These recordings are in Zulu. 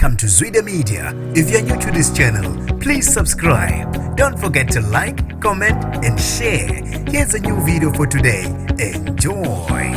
Welcome to Zwida Media. If you're new to this channel, please subscribe. Don't forget to like, comment, and share. Here's a new video for today. Enjoy.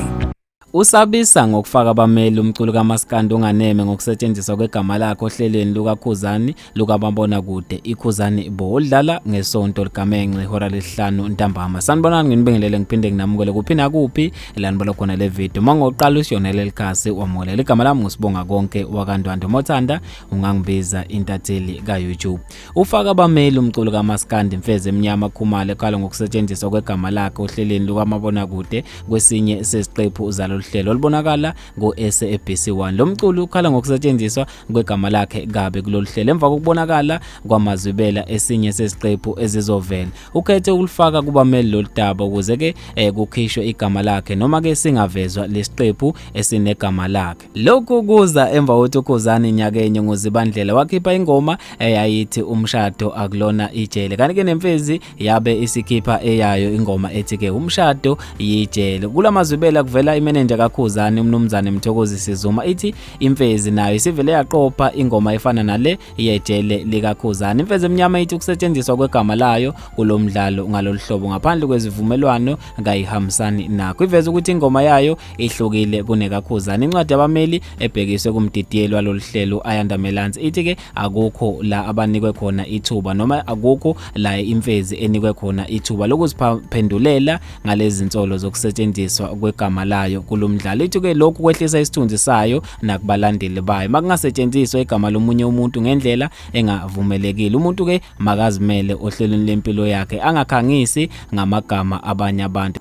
Usabisa ngokufaka abameli umculo kaMaskandi onganeme ngokusetshenziswa kwegama lakhe ohlelweni lukaKhuzani lukabambona kude iKhuzani bodlala ngesonto ligamengxe ihora lesihlanu ntambama. Sanibonani nginibingelele ngiphinde nginamukele kuphina kuphi elanibona khona le video. Mangoqala usiyonela elikhasi wamolela igama lami ngusibonga konke wakandwando Mothanda ungangibiza intatheli ka YouTube. Ufaka abameli umculo kaMaskandi Imfezi emnyama Khumalo ekhala ngokusetshenziswa kwegama lakhe ohlelweni lukamabona kude kwesinye sesiqephu zalo hlelo libonakala ngo-SABC1. Lo mculo ukhala ngokusetshenziswa kwegama lakhe kabe kulolu hlelo emva kokubonakala kwamazwibela esinye sesiqephu ezizovela. Ukhethe ukulifaka kubameli loludaba ukuze ke kukhishwe igama lakhe noma ke singavezwa lesiqephu esinegama lakhe. Lokhu kuza emva kokuthi uKhuzani nyakenye ngoZibandlela wakhipha ingoma eyayithi umshado akulona ijele. Kanti ke neMfezi yabe isikhipha eyayo ingoma ethi ke umshado yijele. Kulamazwibela kuvela imanager kaKhuzani umnumzane Mthokozi Sizuma ithi Imfezi nayo isivele yaqopha ingoma efana nale yejele likaKhuzani. Imfezi emnyama ithi ukusetshenziswa kwegama layo kulomdlalo ngaloluhlobo ngaphandle kwezivumelwano ngayihambisani nakho. Iveza ukuthi ingoma yayo ihlukile kunekaKhuzani. Incwadi yabameli ebhekiswe kumdidiyelo waloluhlelo ayandamelansi ithi ke akukho la abanikwe khona ithuba noma akukho la Imfezi enikwe khona ithuba lokuziphendulela ngalezi insolo zokusetshenziswa kwegama layo kulomdlalo. Ithi ke lokhu kwehlisa isithunzi sayo nakubalandeli bayo. Makungasetshenziswa igama lomunye umuntu ngendlela engavumelekile, umuntu ke makazimele ohlelweni lempilo yakhe angakhangisi ngamagama abanye abantu.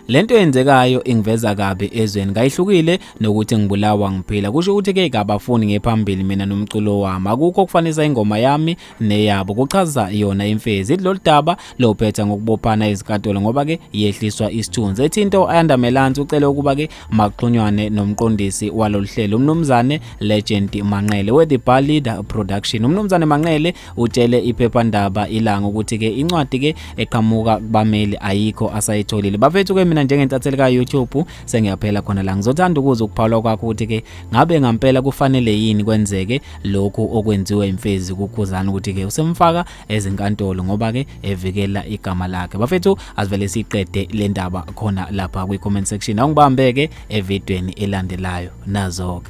Lento yenzekayo ingiveza kabi ezweni ngayihlukile nokuthi ngibulawa ngiphila. Kusho ukuthi ke ngabafuni ngephambili mina nomculo wami akukho kufanisa ingoma yami neyabo. Kuchaza yona Imfezi lolu daba lophetha ngokubophana izinkantolo ngoba ke yehliswa isithunzi. Ethi into ayandamelansi ucele ukuba ke maxhunywane nomqondisi walolu hlelo umnumzane Legend Manqele we the Bar Leader Production. Umnumzane Manqele utshele iphephandaba Ilanga ukuthi ke incwadi ke eqhamuka kubameli ayikho asayitholile. Bafethu ke mina njengentatheli ka YouTube sengiyaphela khona la ngizothanda ukuza ukuphawula kwakho ukuthi ke ngabe ngampela kufanele yini kwenzeke lokhu okwenziwe Imfezi kuKhuzani ukuthi ke usemfaka ezinkantolo ngoba ke evikela igama lakhe. Bafethu asivele siqede le ndaba khona lapha kwi comment section. Awungibambeke evidweni elandelayo nazo.